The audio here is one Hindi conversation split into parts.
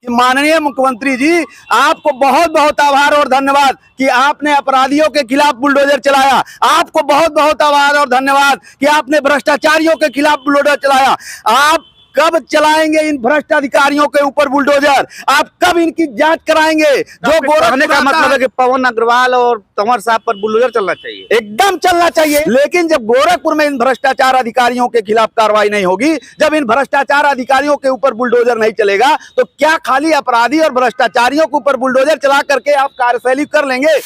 कि माननीय मुख्यमंत्री जी, आपको बहुत बहुत आभार और धन्यवाद कि आपने अपराधियों के खिलाफ बुलडोजर चलाया। आपको बहुत बहुत आभार और धन्यवाद कि आपने भ्रष्टाचारियों के खिलाफ बुलडोजर चलाया। आप कब चलाएंगे इन भ्रष्ट अधिकारियों के ऊपर बुलडोजर? आप कब इनकी जांच कराएंगे? जो कहने का मतलब है कि पवन अग्रवाल और तंवर साहब पर बुलडोजर चलना चाहिए, एकदम चलना चाहिए। लेकिन जब गोरखपुर में इन भ्रष्टाचार अधिकारियों के खिलाफ कार्रवाई नहीं होगी, जब इन भ्रष्टाचार अधिकारियों के ऊपर बुलडोजर नहीं चलेगा, तो क्या खाली अपराधी और भ्रष्टाचारियों के ऊपर बुलडोजर चला करके आप कार्यशैली कर लेंगे?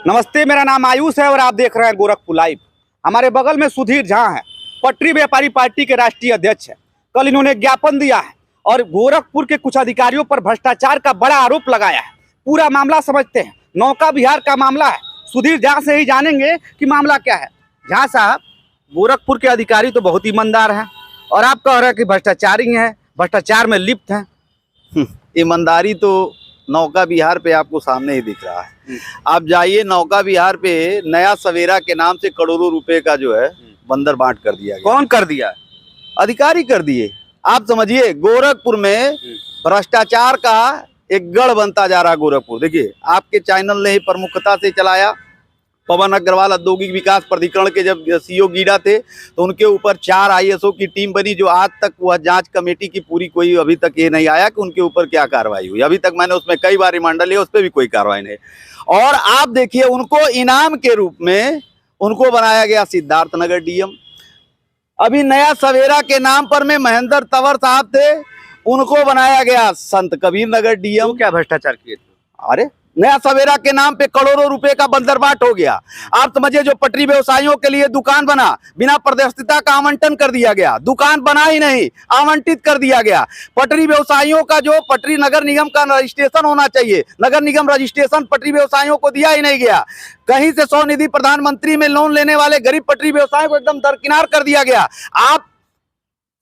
नमस्ते, मेरा नाम आयुष है और आप देख रहे हैं गोरखपुर लाइव। हमारे बगल में सुधीर झा है, पटरी व्यापारी पार्टी के राष्ट्रीय अध्यक्ष है। कल इन्होंने ज्ञापन दिया है और गोरखपुर के कुछ अधिकारियों पर भ्रष्टाचार का बड़ा आरोप लगाया है। पूरा मामला समझते हैं, नौका विहार का मामला है। सुधीर झा से ही जानेंगे कि मामला क्या है। झा साहब, गोरखपुर के अधिकारी तो बहुत ईमानदार हैं और आप कह रहे हैं कि भ्रष्टाचारी हैं, भ्रष्टाचार में लिप्त हैं। ईमानदारी तो नौका विहार पे आपको सामने ही दिख रहा है। आप जाइए नौका विहार पे, नया सवेरा के नाम से करोड़ों रुपए का जो है बंदर बांट कर दिया गया। कौन कर दिया? अधिकारी कर दिए। आप समझिए, गोरखपुर में भ्रष्टाचार का एक गढ़ बनता जा रहा। गोरखपुर देखिए, आपके चैनल ने ही प्रमुखता से चलाया। पवन अग्रवाल औद्योगिक विकास प्राधिकरण के जब सीईओ गिरा थे, तो उनके ऊपर 4 आईएएसओ की टीम बनी, जो आज तक वह जांच कमेटी की पूरी कोई अभी तक ये नहीं आया कि उनके ऊपर क्या कार्रवाई हुई। अभी तक मैंने उसमें कई बार रिमांडर लिया, उस पर भी कोई कार्रवाई नहीं। और आप देखिए, उनको इनाम के रूप में उनको बनाया गया सिद्धार्थनगर डीएम। अभी नया सवेरा के नाम पर में महेंद्र तंवर साहब थे, उनको बनाया गया संत कबीर नगर डीएम। वो क्या भ्रष्टाचार किए थे? अरे, नया सवेरा के नाम पे करोड़ों रुपए का बंदरबाट हो गया। आप समझिए, जो पटरी व्यवसायियों के लिए दुकान बना, बिना पारदर्शिता का आवंटन कर दिया गया। दुकान बना ही नहीं, आवंटित कर दिया गया। पटरी व्यवसायियों का जो पटरी नगर निगम का रजिस्ट्रेशन होना चाहिए, नगर निगम रजिस्ट्रेशन पटरी व्यवसायियों को दिया ही नहीं गया। कहीं से स्वनिधि प्रधानमंत्री में लोन लेने वाले गरीब पटरी व्यवसाय को एकदम दरकिनार कर दिया गया। आप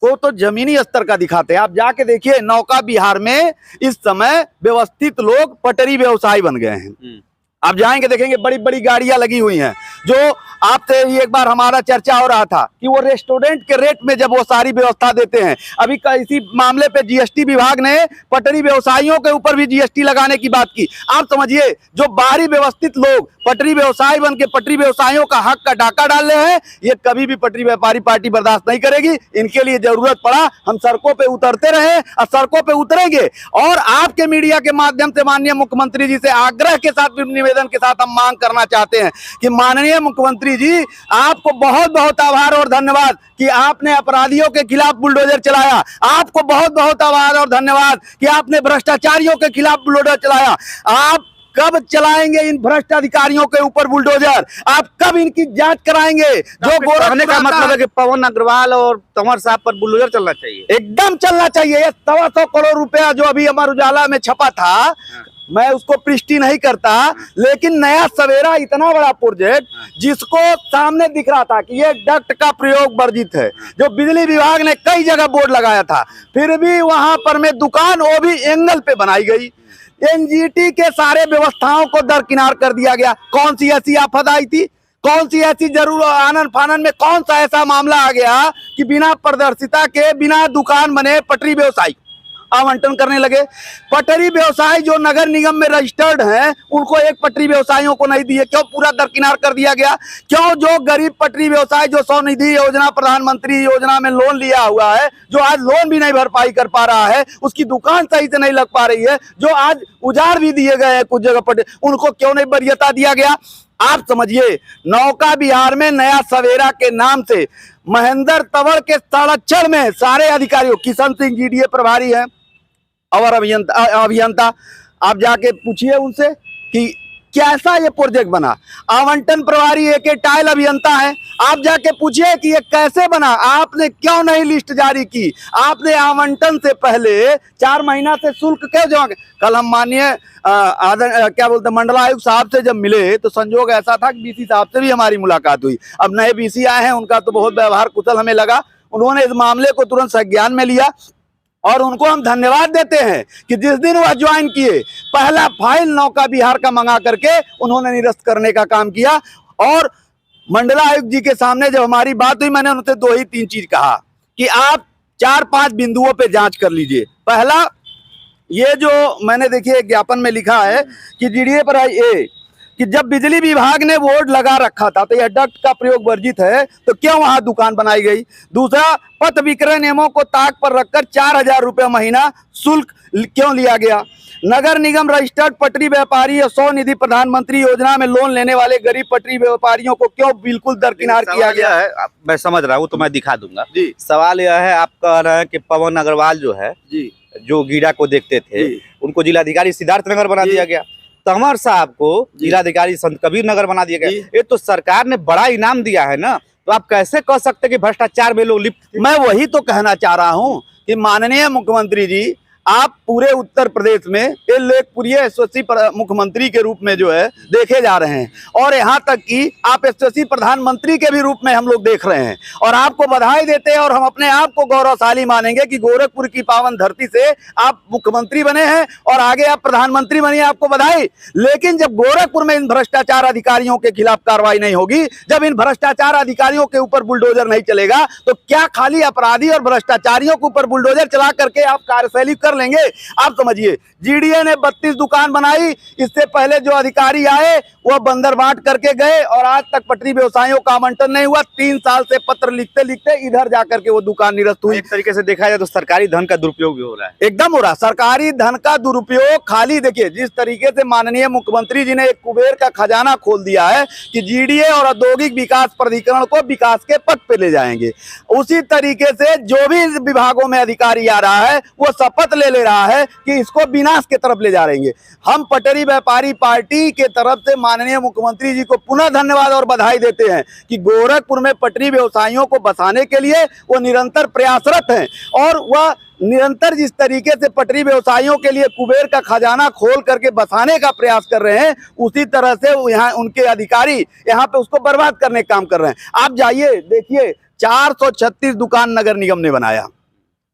को तो जमीनी स्तर का दिखाते हैं। आप जाके देखिए, नौका विहार में इस समय व्यवस्थित लोग पटरी व्यवसायी बन गए हैं। आप जाएंगे देखेंगे, बड़ी बड़ी गाड़ियां लगी हुई हैं। जो आपसे एक बार हमारा चर्चा हो रहा था कि वो रेस्टोरेंट के रेट में जब वो सारी व्यवस्था देते हैं। अभी इसी मामले पे जीएसटी विभाग ने पटरी व्यवसायियों के ऊपर भी जीएसटी लगाने की बात की। आप समझिए, जो बाहरी व्यवस्थित लोग पटरी व्यवसायी बन के पटरी व्यवसायियों का हक का डाका डाल रहे हैं, ये कभी भी पटरी व्यापारी पार्टी बर्दाश्त नहीं करेगी। इनके लिए जरूरत पड़ा हम सड़कों पे उतरते रहे और सड़कों पे उतरेंगे। और आपके मीडिया के माध्यम से माननीय मुख्यमंत्री जी से आग्रह के साथ, निवेदन के साथ हम मांग करना चाहते हैं कि माननीय मुख्यमंत्री जी, आपको बहुत बहुत आभार और धन्यवाद कि आपने अपराधियों के खिलाफ बुलडोजर चलाया। आपको बहुत बहुत आभार और धन्यवाद कि आपने भ्रष्टाचारियों के खिलाफ बुलडोजर चलाया। आप कब चलाएंगे इन भ्रष्ट अधिकारियों के ऊपर बुलडोजर? आप कब इनकी जांच कराएंगे? जो कहने का मतलब है कि पवन अग्रवाल और तंवर साहब पर बुलडोजर चलना चाहिए, एकदम चलना चाहिए। 125 करोड़ रुपया जो अभी अमर उजाला में छपा था, मैं उसको पुष्टि नहीं करता, लेकिन नया सवेरा इतना बड़ा प्रोजेक्ट जिसको सामने दिख रहा था कि ये डक्ट का प्रयोग वर्जित है, जो बिजली विभाग ने कई जगह बोर्ड लगाया था, फिर भी वहां पर में दुकान वो भी एंगल पे बनाई गई। एनजीटी के सारे व्यवस्थाओं को दरकिनार कर दिया गया। कौन सी ऐसी आफत आई थी? कौन सी ऐसी जरूर आनन फानन में कौन सा ऐसा मामला आ गया कि बिना पारदर्शिता के, बिना दुकान बने पटरी व्यवसायी आवंटन करने लगे? पटरी व्यवसाय जो नगर निगम में रजिस्टर्ड हैं, उनको एक पटरी व्यवसायियों को नहीं दिए। क्यों पूरा दरकिनार कर दिया गया? क्यों जो गरीब पटरी व्यवसाय जो स्वनिधि योजना, प्रधानमंत्री योजना में लोन लिया हुआ है, जो आज लोन भी नहीं भरपाई कर पा रहा है, उसकी दुकान सही से नहीं लग पा रही है, जो आज उजाड़ भी दिए गए हैं कुछ जगह पर, उनको क्यों नहीं वरीयता दिया गया? आप समझिए, नौका विहार में नया सवेरा के नाम से महेंद्र तंवर के संरक्षण में सारे अधिकारियों, किशन सिंह जीडीए प्रभारी हैं और अभियंता, आप जाके पूछिए उनसे कि कैसा ये प्रोजेक्ट बना। आवंटन प्रभारी एक टाइल अभियंता है, आप जाके पूछिए कि ये कैसे बना। आपने क्यों नहीं लिस्ट जारी की? आपने आवंटन से पहले 4 महीना से शुल्क क्यों जमा? कल हम माननीय क्या बोलते मंडलायुक्त साहब से जब मिले, तो संजोग ऐसा था कि बीसी साहब से भी हमारी मुलाकात हुई। अब नए बीसी आए हैं, उनका तो बहुत व्यवहार कुशल हमें लगा। उन्होंने इस मामले को तुरंत संज्ञान में लिया और उनको हम धन्यवाद देते हैं कि जिस दिन वह ज्वाइन किए, पहला फाइल नौका विहार का मंगा करके उन्होंने निरस्त करने का काम किया। और मंडलायुक्त जी के सामने जब हमारी बात हुई, मैंने उनसे 2 ही 3 चीज कहा कि आप 4-5 बिंदुओं पे जांच कर लीजिए। पहला, ये जो मैंने देखिए ज्ञापन में लिखा है कि जीडीए पर ये कि जब बिजली विभाग ने बोर्ड लगा रखा था तो यह डक्ट का प्रयोग वर्जित है, तो क्यों वहां दुकान बनाई गई। दूसरा, पथ विक्रय नियमों को ताक पर रखकर 4,000 रुपये महीना शुल्क क्यों लिया गया। नगर निगम रजिस्टर्ड पटरी व्यापारी और स्वनिधि प्रधानमंत्री योजना में लोन लेने वाले गरीब पटरी व्यापारियों को क्यों बिल्कुल दरकिनार किया गया है। मैं समझ रहा हूँ, तो मैं दिखा दूंगा जी। सवाल यह है, आप कह रहे हैं कि पवन अग्रवाल जो है जी, जो गीड़ा को देखते थे जी। उनको जिलाधिकारी सिद्धार्थनगर बना दिया गया, तंवर साहब को जिलाधिकारी संत कबीर नगर बना दिया गया। ये तो सरकार ने बड़ा इनाम दिया है ना, तो आप कैसे कह सकते कि भ्रष्टाचार में लोग लिप्त। मैं वही तो कहना चाह रहा हूं कि माननीय मुख्यमंत्री जी, आप पूरे उत्तर प्रदेश में एक लोकप्रिय यशस्वी मुख्यमंत्री के रूप में जो है देखे जा रहे हैं, और यहाँ तक कि आप यशस्वी प्रधानमंत्री के भी रूप में हम लोग देख रहे हैं, और आपको बधाई देते हैं। और हम अपने आप को गौरवशाली मानेंगे कि गोरखपुर की पावन धरती से आप मुख्यमंत्री बने हैं और आगे आप प्रधानमंत्री बनिए, आपको बधाई। लेकिन जब गोरखपुर में इन भ्रष्टाचार अधिकारियों के खिलाफ कार्रवाई नहीं होगी, जब इन भ्रष्टाचार अधिकारियों के ऊपर बुलडोजर नहीं चलेगा, तो क्या खाली अपराधी और भ्रष्टाचारियों के ऊपर बुलडोजर चला करके आप कार्यशैली कर लेंगे। आप समझिए, जीडीए ने 32 दुकान बनाई, इससे पहले जो अधिकारी आए वह बंदर बांट करके गए, और आज तक पटरी व्यवसायियों का आवंटन नहीं हुआ। 3 साल से पत्र लिखते लिखते इधर जाकर के वो दुकान निरस्त हुई। एक तरीके से देखा जाए तो सरकारी धन का दुरुपयोग भी हो रहा है। एकदम हो रहा, सरकारी धन का दुरुपयोग। खाली देखिए, जिस तरीके से माननीय मुख्यमंत्री जी ने एक कुबेर का खजाना खोल दिया है कि जीडीए और औद्योगिक विकास प्राधिकरण को विकास के पथ पे ले जाएंगे, उसी तरीके से जो भी विभागों में अधिकारी आ रहा है वो शपथ ले रहा है कि इसको विनाश के तरफ ले जा रहे हैं। हम पटरी व्यापारी पार्टी के तरफ से माननीय मुख्यमंत्री जी को पुनः धन्यवाद और बधाई देते हैं कि गोरखपुर में पटरी व्यवसायियों को बसाने के लिए वो निरंतर प्रयासरत हैं, और वह निरंतर जिस तरीके से पटरी व्यवसायियों के लिए कुबेर का खजाना खोल करके बसाने का प्रयास कर रहे हैं, उसी तरह से यहाँ उनके अधिकारी यहाँ पे उसको बर्बाद करने का काम कर रहे हैं। आप जाइए देखिए, 436 दुकान नगर निगम ने बनाया,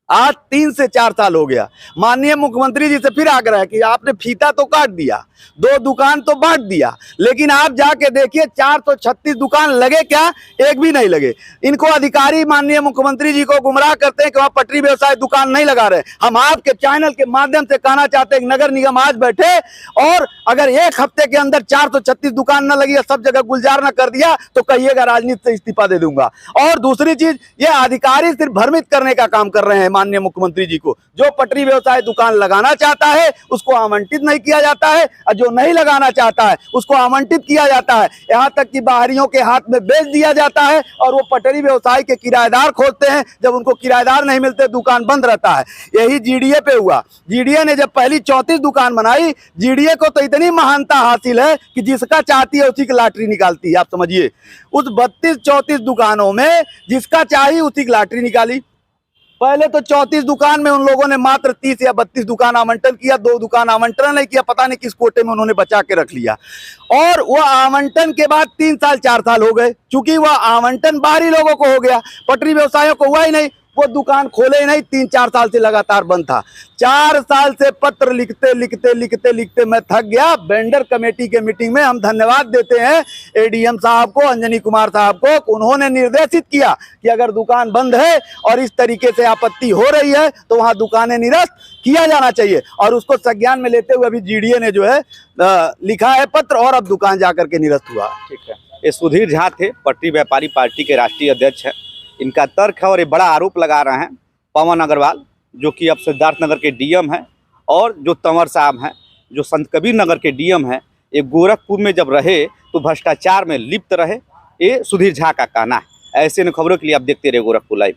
आज 3 से 4 साल हो गया। माननीय मुख्यमंत्री जी से फिर आग्रह है कि आपने फीता तो काट दिया, 2 दुकान तो बांट दिया, लेकिन आप जाके देखिए 436 दुकान लगे क्या, एक भी नहीं लगे। इनको अधिकारी माननीय मुख्यमंत्री जी को गुमराह करते हैं कि वहाँ पटरी व्यवसाय दुकान नहीं लगा रहे। हम आपके चैनल के माध्यम से कहना चाहते हैं कि नगर निगम आज बैठे और अगर 1 हफ्ते के अंदर 436 दुकान न लगी, सब जगह गुलजार न कर दिया, तो कहिएगा राजनीति से इस्तीफा दे दूंगा। और दूसरी चीज, ये अधिकारी सिर्फ भ्रमित करने का काम कर रहे हैं माननीय मुख्यमंत्री जी को। जो पटरी व्यवसाय दुकान लगाना चाहता है उसको आवंटित नहीं किया जाता है, और जो नहीं लगाना चाहता है उसको आवंटित किया जाता है। यहाँ तक कि बाहरियों के हाथ में बेच दिया जाता है, और वो पटरी व्यवसाय के किराएदार खोलते हैं। जब उनको किराएदार नहीं मिलते, दुकान बंद रहता है। यही जीडीए पे हुआ। जीडीए ने जब पहली 34 दुकान बनाई, जीडीए को तो इतनी महानता हासिल है कि जिसका चाहती है उसी की लॉटरी निकालती है। आप समझिए, उस 32-34 दुकानों में जिसका चाहिए उसी की लॉटरी निकाली। पहले तो 34 दुकान में उन लोगों ने मात्र 30 या 32 दुकान आवंटन किया, 2 दुकान आवंटन नहीं किया, पता नहीं किस कोटे में उन्होंने बचा के रख लिया। और वो आवंटन के बाद 3 साल 4 साल हो गए, चूंकि वह आवंटन बाहरी लोगों को हो गया, पटरी व्यवसायों को हुआ ही नहीं, वो दुकान खोले ही नहीं। 3-4 साल से लगातार बंद था। 4 साल से पत्र लिखते लिखते लिखते लिखते मैं थक गया। वेंडर कमेटी के मीटिंग में हम धन्यवाद देते हैं एडीएम साहब को, अंजनी कुमार साहब को, उन्होंने निर्देशित किया कि अगर दुकान बंद है और इस तरीके से आपत्ति हो रही है तो वहां दुकानें निरस्त किया जाना चाहिए। और उसको संज्ञान में लेते हुए अभी जीडीए ने जो है लिखा है पत्र, और अब दुकान जाकर के निरस्त हुआ। ठीक है, ये सुधीर झा थे, पटरी व्यापारी पार्टी के राष्ट्रीय अध्यक्ष है। इनका तर्क है और ये बड़ा आरोप लगा रहे हैं पवन अग्रवाल, जो कि अब सिद्धार्थनगर के डीएम हैं, और जो तंवर साहब हैं, जो संत कबीर नगर के डीएम हैं। ये गोरखपुर में जब रहे तो भ्रष्टाचार में लिप्त रहे, ये सुधीर झा का कहना है। ऐसे न खबरों के लिए आप देखते रहे गोरखपुर लाइव।